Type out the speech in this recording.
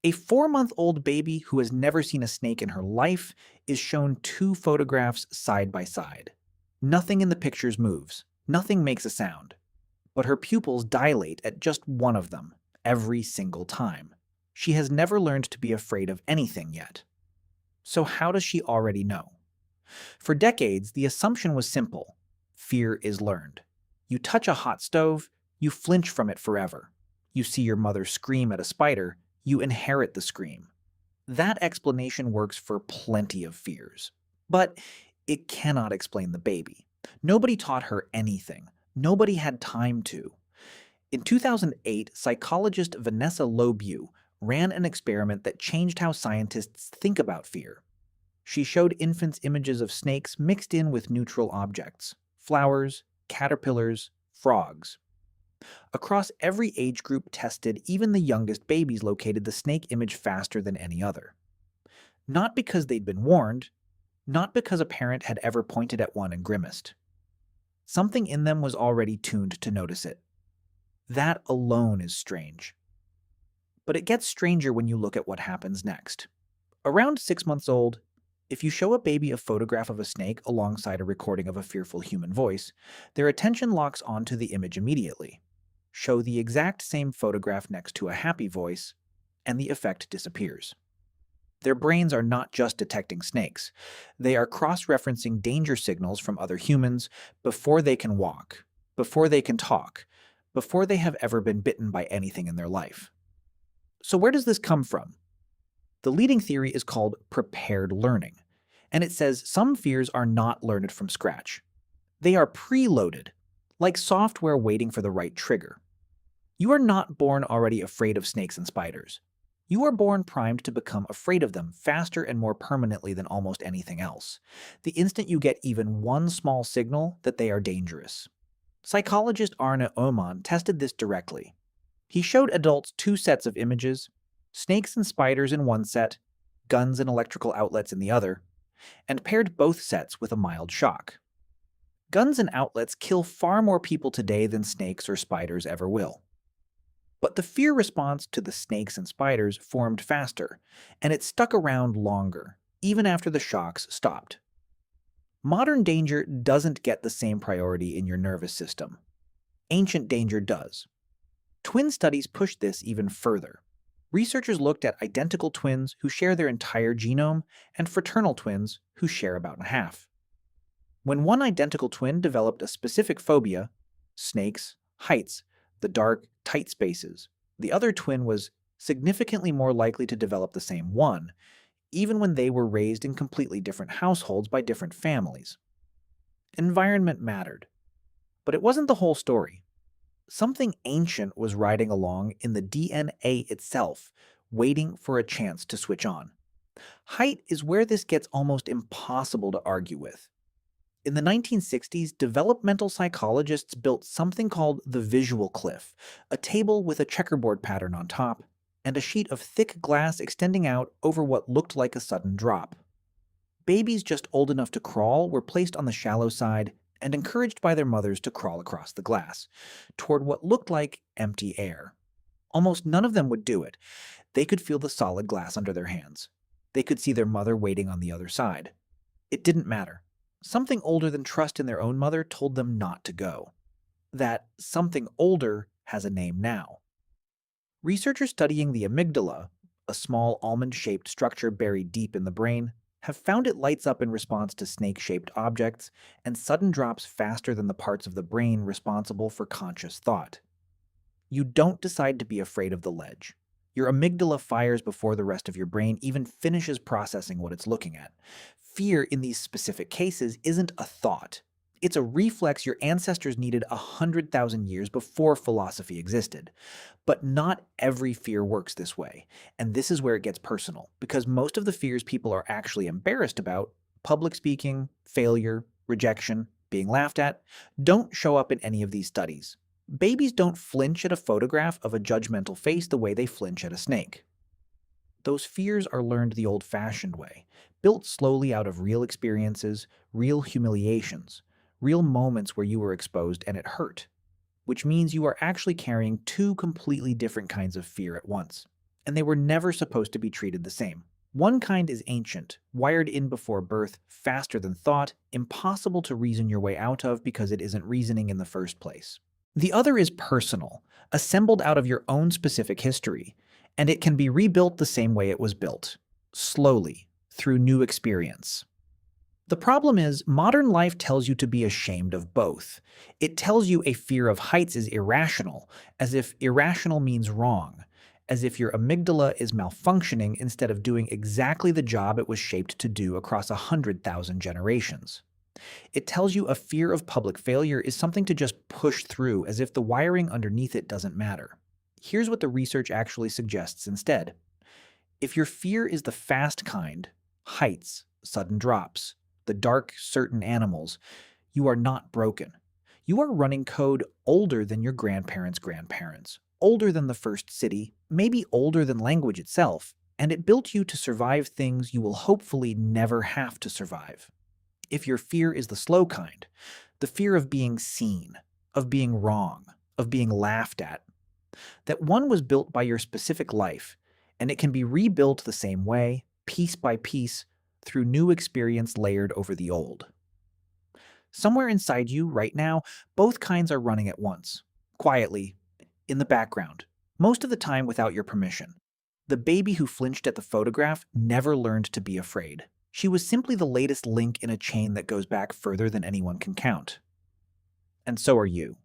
A 4-month-old baby who has never seen a snake in her life is shown two photographs side by side. Nothing in the pictures moves, nothing makes a sound, but her pupils dilate at just one of them, every single time. She has never learned to be afraid of anything yet. So, how does she already know? For decades, the assumption was simple: fear is learned. You touch a hot stove, you flinch from it forever. You see your mother scream at a spider, you inherit the scream. That explanation works for plenty of fears. But it cannot explain the baby. Nobody taught her anything. Nobody had time to. In 2008, psychologist Vanessa Lobu ran an experiment that changed how scientists think about fear. She showed infants images of snakes mixed in with neutral objects: flowers, caterpillars, frogs. Across every age group tested, even the youngest babies located the snake image faster than any other. Not because they'd been warned, not because a parent had ever pointed at one and grimaced. Something in them was already tuned to notice it. That alone is strange. But it gets stranger when you look at what happens next. Around 6 months old, if you show a baby a photograph of a snake alongside a recording of a fearful human voice, their attention locks onto the image immediately. Show the exact same photograph next to a happy voice, and the effect disappears. Their brains are not just detecting snakes. They are cross-referencing danger signals from other humans before they can walk, before they can talk, before they have ever been bitten by anything in their life. So where does this come from? The leading theory is called prepared learning, and it says some fears are not learned from scratch. They are preloaded, like software waiting for the right trigger. You are not born already afraid of snakes and spiders. You are born primed to become afraid of them faster and more permanently than almost anything else, the instant you get even one small signal that they are dangerous. Psychologist Öhman tested this directly. He showed adults two sets of images: snakes and spiders in one set, guns and electrical outlets in the other, and paired both sets with a mild shock. Guns and outlets kill far more people today than snakes or spiders ever will. But the fear response to the snakes and spiders formed faster, and it stuck around longer, even after the shocks stopped. Modern danger doesn't get the same priority in your nervous system. Ancient danger does. Twin studies pushed this even further. Researchers looked at identical twins who share their entire genome and fraternal twins who share about half. When one identical twin developed a specific phobia, snakes, heights, the dark, tight spaces, the other twin was significantly more likely to develop the same one, even when they were raised in completely different households by different families. Environment mattered. But it wasn't the whole story. Something ancient was riding along in the DNA itself, waiting for a chance to switch on. Height is where this gets almost impossible to argue with. In the 1960s, developmental psychologists built something called the visual cliff, a table with a checkerboard pattern on top, and a sheet of thick glass extending out over what looked like a sudden drop. Babies just old enough to crawl were placed on the shallow side and encouraged by their mothers to crawl across the glass, toward what looked like empty air. Almost none of them would do it. They could feel the solid glass under their hands. They could see their mother waiting on the other side. It didn't matter. Something older than trust in their own mother told them not to go. That something older has a name now. Researchers studying the amygdala, a small almond-shaped structure buried deep in the brain, have found it lights up in response to snake-shaped objects and sudden drops faster than the parts of the brain responsible for conscious thought. You don't decide to be afraid of the ledge. Your amygdala fires before the rest of your brain even finishes processing what it's looking at. Fear in these specific cases isn't a thought. It's a reflex your ancestors needed 100,000 years before philosophy existed. But not every fear works this way, and this is where it gets personal, because most of the fears people are actually embarrassed about, public speaking, failure, rejection, being laughed at, don't show up in any of these studies. Babies don't flinch at a photograph of a judgmental face the way they flinch at a snake. Those fears are learned the old-fashioned way, built slowly out of real experiences, real humiliations, real moments where you were exposed and it hurt, which means you are actually carrying two completely different kinds of fear at once. and they were never supposed to be treated the same. One kind is ancient, wired in before birth, faster than thought, impossible to reason your way out of because it isn't reasoning in the first place. The other is personal, assembled out of your own specific history, and it can be rebuilt the same way it was built, slowly, through new experience. The problem is, modern life tells you to be ashamed of both. It tells you a fear of heights is irrational, as if irrational means wrong, as if your amygdala is malfunctioning instead of doing exactly the job it was shaped to do across 100,000 generations. It tells you a fear of public failure is something to just push through, as if the wiring underneath it doesn't matter. Here's what the research actually suggests instead. If your fear is the fast kind, heights, sudden drops, the dark, certain animals, you are not broken. You are running code older than your grandparents' grandparents, older than the first city, maybe older than language itself, and it built you to survive things you will hopefully never have to survive. If your fear is the slow kind, the fear of being seen, of being wrong, of being laughed at, that one was built by your specific life, and it can be rebuilt the same way, piece by piece, through new experience layered over the old. Somewhere inside you, right now, both kinds are running at once, quietly, in the background, most of the time without your permission. The baby who flinched at the photograph never learned to be afraid. She was simply the latest link in a chain that goes back further than anyone can count. And so are you.